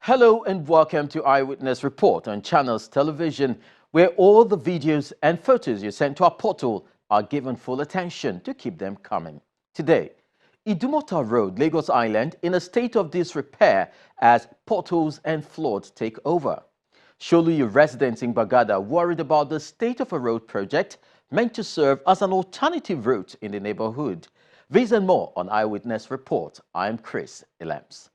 Hello and welcome to Eyewitness Report on Channels Television, where all the videos and photos you send to our portal are given full attention to keep them coming. Today, Idumota Road, Lagos Island, in a state of disrepair as potholes and floods take over. Sholuyi residents in Bagada worried about the state of a road project meant to serve as an alternative route in the neighborhood. These and more on Eyewitness Report. I'm Chris Elams.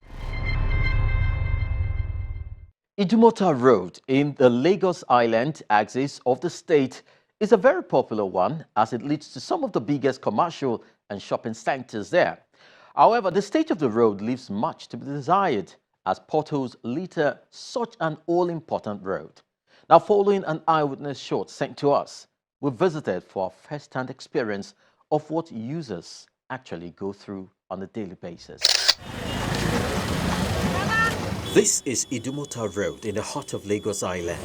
Idumota Road in the Lagos Island axis of the state is a very popular one as it leads to some of the biggest commercial and shopping centers there. However, the state of the road leaves much to be desired as potholes litter such an all-important road. Now, following an eyewitness shot sent to us, we visited for a first-hand experience of what users actually go through on a daily basis. This is Idumota Road in the heart of Lagos Island.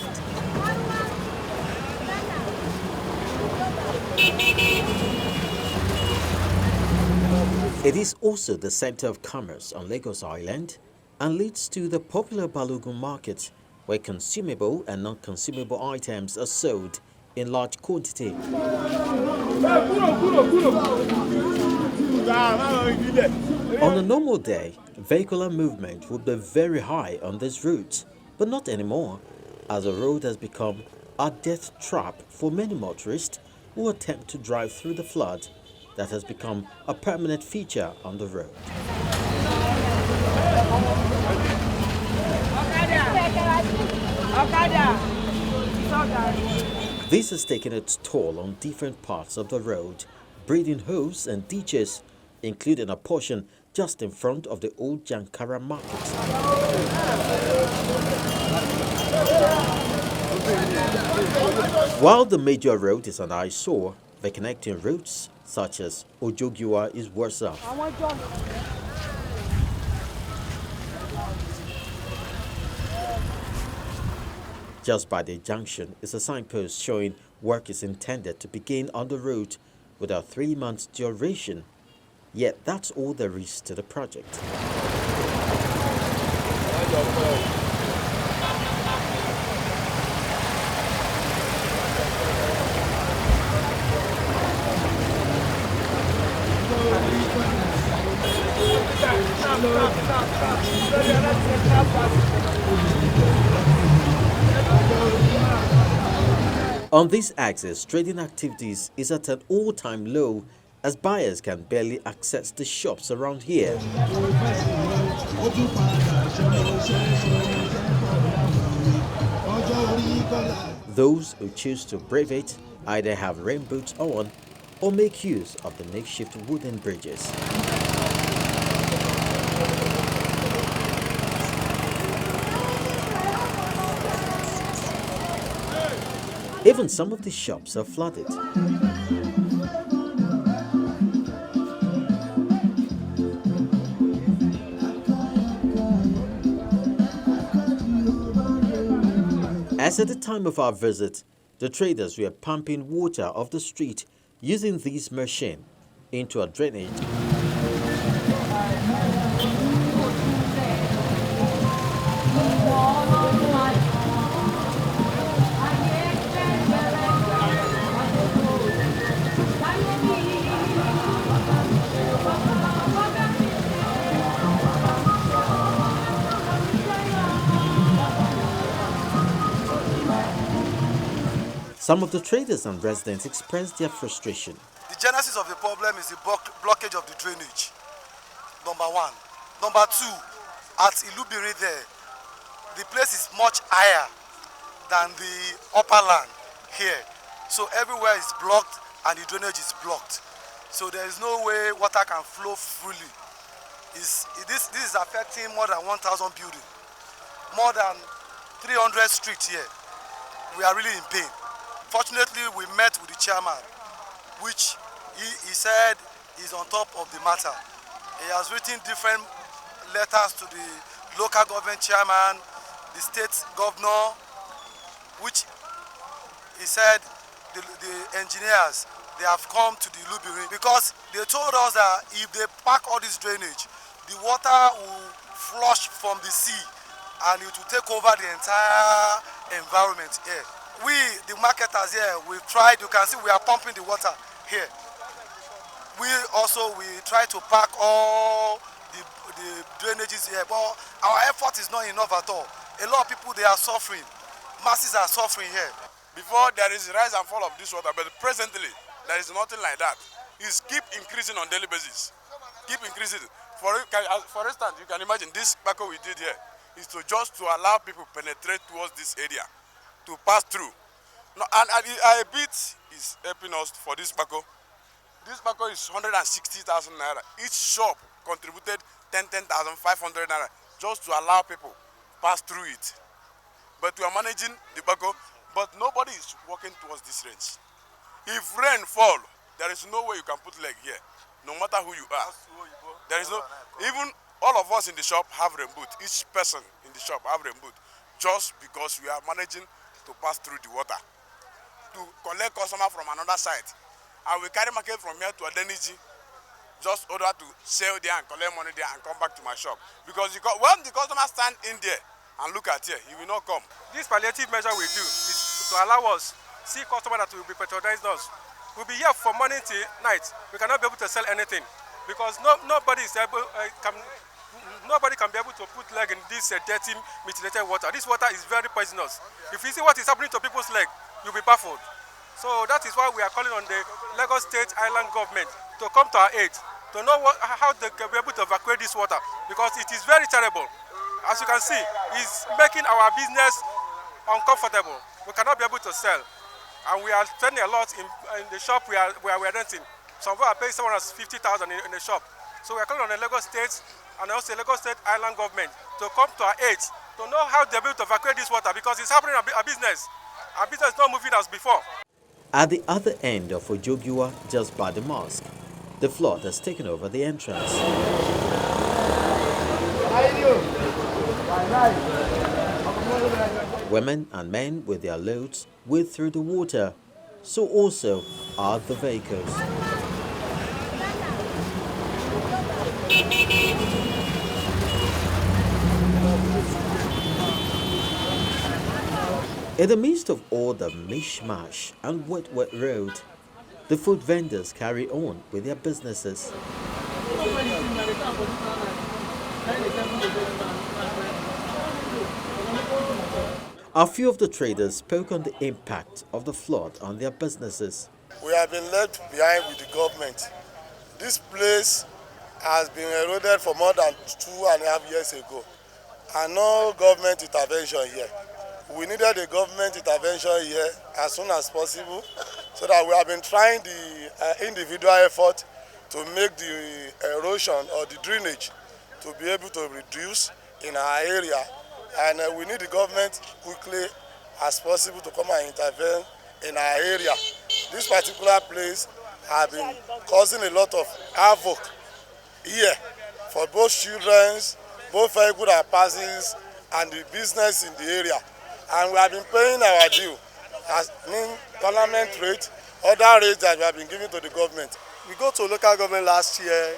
It is also the center of commerce on Lagos Island and leads to the popular Balogun market where consumable and non-consumable items are sold in large quantity. On a normal day, vehicular movement would be very high on this route, but not anymore, as the road has become a death trap for many motorists who attempt to drive through the flood that has become a permanent feature on the road. This has taken its toll on different parts of the road, breeding holes and ditches, including a portion just in front of the old Jankara market. While the major road is an eyesore, the connecting routes, such as Ojogiwa, is worse off. Just by the junction is a signpost showing work is intended to begin on the road with a 3-month duration. Yet that's all there is to the project. On this axis, trading activities is at an all-time low as buyers can barely access the shops around here. Those who choose to brave it either have rain boots on or make use of the makeshift wooden bridges. Even some of the shops are flooded. As at the time of our visit, the traders were pumping water off the street using this machine into a drainage. Some of the traders and residents expressed their frustration. The genesis of the problem is the blockage of the drainage, number one. Number two, at Ilubiri there, the place is much higher than the upper land here. So everywhere is blocked and the drainage is blocked. So there is no way water can flow freely. This is affecting more than 1,000 buildings, more than 300 streets here. We are really in pain. Fortunately, we met with the chairman, which he said is on top of the matter. He has written different letters to the local government chairman, the state governor, which he said the engineers, they have come to the Ilubiri because they told us that if they pack all this drainage, the water will flush from the sea and it will take over the entire environment here. We, the marketers here, we've tried. You can see we are pumping the water here. We try to pack all the drainages here, but our effort is not enough at all. A lot of people, they are suffering. Masses are suffering here. Before there is rise and fall of this water, but presently there is nothing like that. It's keep increasing on daily basis. Keep increasing. For instance, you can imagine this buckle we did here is to allow people penetrate towards this area, to pass through. No, and a bit is helping us for this buckle. This buckle is 160,000 naira. Each shop contributed 10,500 naira just to allow people pass through it. But we are managing the buckle, but nobody is walking towards this range. If rain fall, there is no way you can put leg here, no matter who you are. There is no, even all of us in the shop have rain boot. Each person in the shop have rain boot, just because we are managing to pass through the water, to collect customer from another side. And we carry market from here to Adeniji, just order to sell there and collect money there and come back to my shop. Because when the customer stand in there and look at here, he will not come. This palliative measure we do is to allow us see customers that will be patronizing us. We'll be here from morning till night. We cannot be able to sell anything because nobody can be able to put leg in this dirty, mutilated water. This water is very poisonous. If you see what is happening to people's leg, you'll be baffled. So that is why we are calling on the Lagos State Island government to come to our aid, to know how they can be able to evacuate this water, because it is very terrible. As you can see, it's making our business uncomfortable. We cannot be able to sell. And we are spending a lot in the shop where we are renting. Some of us are paying 750,000 in the shop. So we are calling on the Lagos State and also the Lagos State Island government to come to our aid, to know how they're able to evacuate this water, because it's happening in our business. Our business is not moving as before. At the other end of Ojogiwa, just by the mosque, the flood has taken over the entrance. Women and men with their loads wade through the water, so also are the vehicles. In the midst of all the mishmash and wet road, the food vendors carry on with their businesses. A few of the traders spoke on the impact of the flood on their businesses. We have been left behind with the government. This place has been eroded for more than 2.5 years ago, and no government intervention here. We needed a government intervention here as soon as possible, so that we have been trying the individual effort to make the erosion or the drainage to be able to reduce in our area. And we need the government quickly as possible to come and intervene in our area. This particular place has been causing a lot of havoc here for both children, both vehicle that passes, and the business in the area. And we have been paying our due, as parliament rate, other rates that we have been giving to the government. We go to local government last year,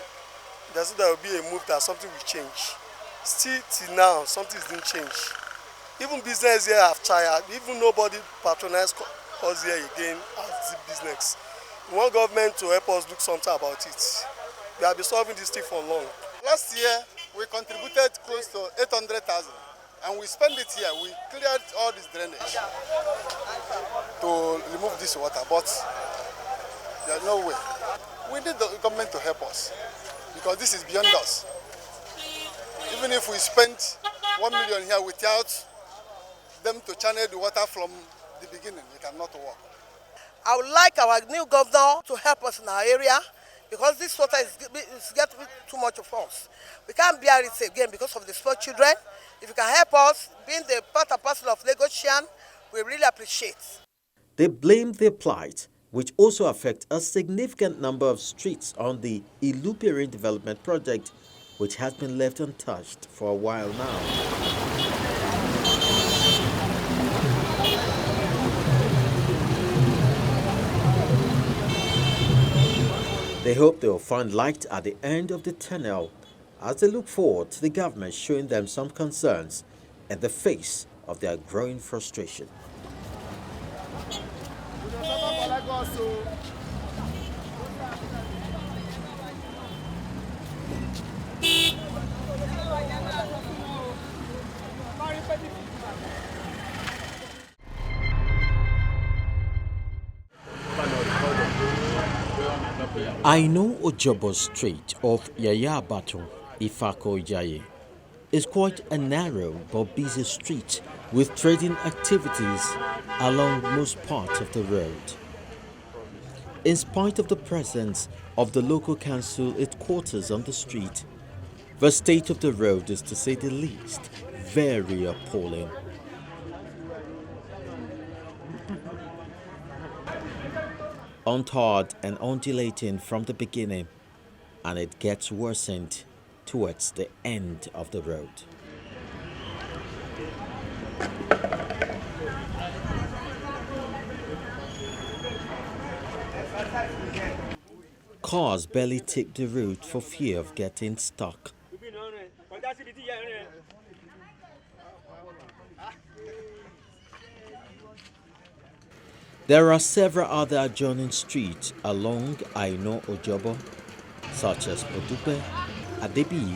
they said there will be a move that something will change. Still till now, something didn't change. Even business here have tired, even nobody patronizes us here again as the business. We want government to help us do something about it. We have been solving this thing for long. Last year, we contributed close to 800,000. And we spend it here. We cleared all this drainage to remove this water, but there's no way. We need the government to help us, because this is beyond us. Even if we spend 1 million here without them to channel the water from the beginning, it cannot work. I would like our new governor to help us in our area, because this water is getting too much of us. We can't bear it again because of the small children. If you can help us, being the part and parcel of Lagosian, we really appreciate. They blame their plight, which also affects a significant number of streets on the Idumota development project, which has been left untouched for a while now. They hope they will find light at the end of the tunnel as they look forward to the government showing them some concerns in the face of their growing frustration. I know Ojobo Street off Yaya Baton, Ifako Ijaye, is quite a narrow but busy street with trading activities along most parts of the road. In spite of the presence of the local council headquarters on the street, the state of the road is, to say the least, very appalling. Untarred and undulating from the beginning, and it gets worsened towards the end of the road. Cars barely take the route for fear of getting stuck. There are several other adjoining streets along Aino Ojobo, such as Odupe, Adebiyi,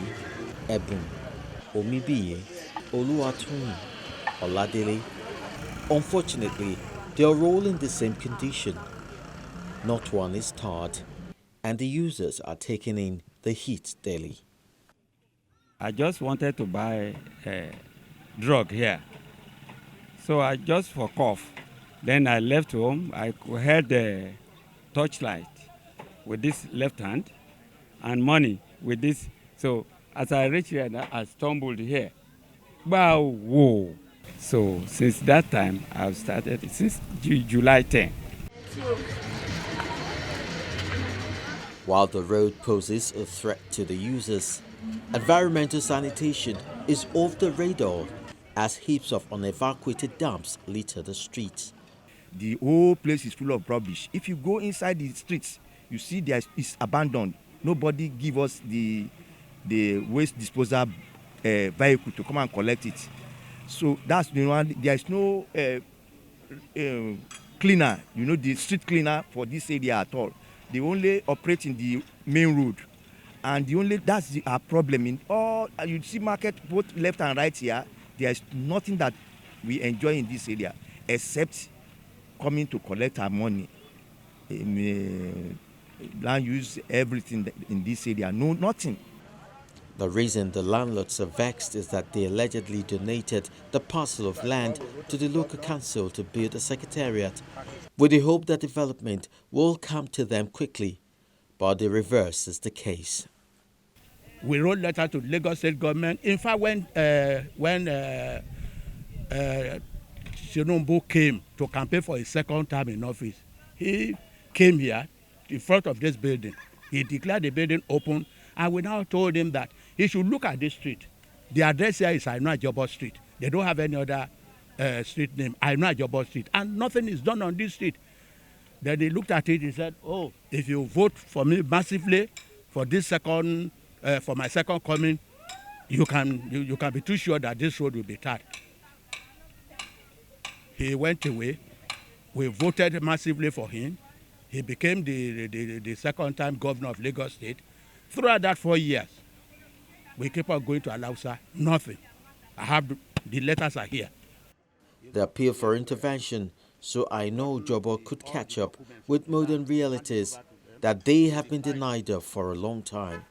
Ebun, Omibiye, Oluwatun, Oladele. Unfortunately, they are all in the same condition. Not one is tarred, and the users are taking in the heat daily. I just wanted to buy a drug here. So I just for cough. Then I left home. I had a torchlight with this left hand and money with this. So as I reached here, I stumbled here. Wow, whoa. So since that time, I've started since July 10. While the road poses a threat to the users, environmental sanitation is off the radar as heaps of unevacuated dumps litter the streets. The whole place is full of rubbish. If you go inside the streets, you see it's abandoned. Nobody give us the waste disposal vehicle to come and collect it. So that's the one. There is no cleaner, the street cleaner for this area at all. They only operate in the main road, and that's our problem. In all, you see market both left and right here. There is nothing that we enjoy in this area except coming to collect our money. Land use everything in this area. No, nothing. The reason the landlords are vexed is that they allegedly donated the parcel of land to the local council to build a secretariat, with the hope that development will come to them quickly. But the reverse is the case. We wrote letter to Lagos State government. In fact, when Tinubu came to campaign for his second term in office, he came here in front of this building. He declared the building open, and we now told him that he should look at this street. The address here is Aino Ajobo Street. They don't have any other street name, Aino Ajobo Street, and nothing is done on this street. Then he looked at it, he said, oh, if you vote for me massively for this for my second coming, you can be too sure that this road will be tarred. He went away. We voted massively for him. He became the second time governor of Lagos State. Throughout that 4 years, we keep on going to Alausa, nothing. I have the letters are here. The appeal for intervention, so I know Ojobo could catch up with modern realities that they have been denied of for a long time.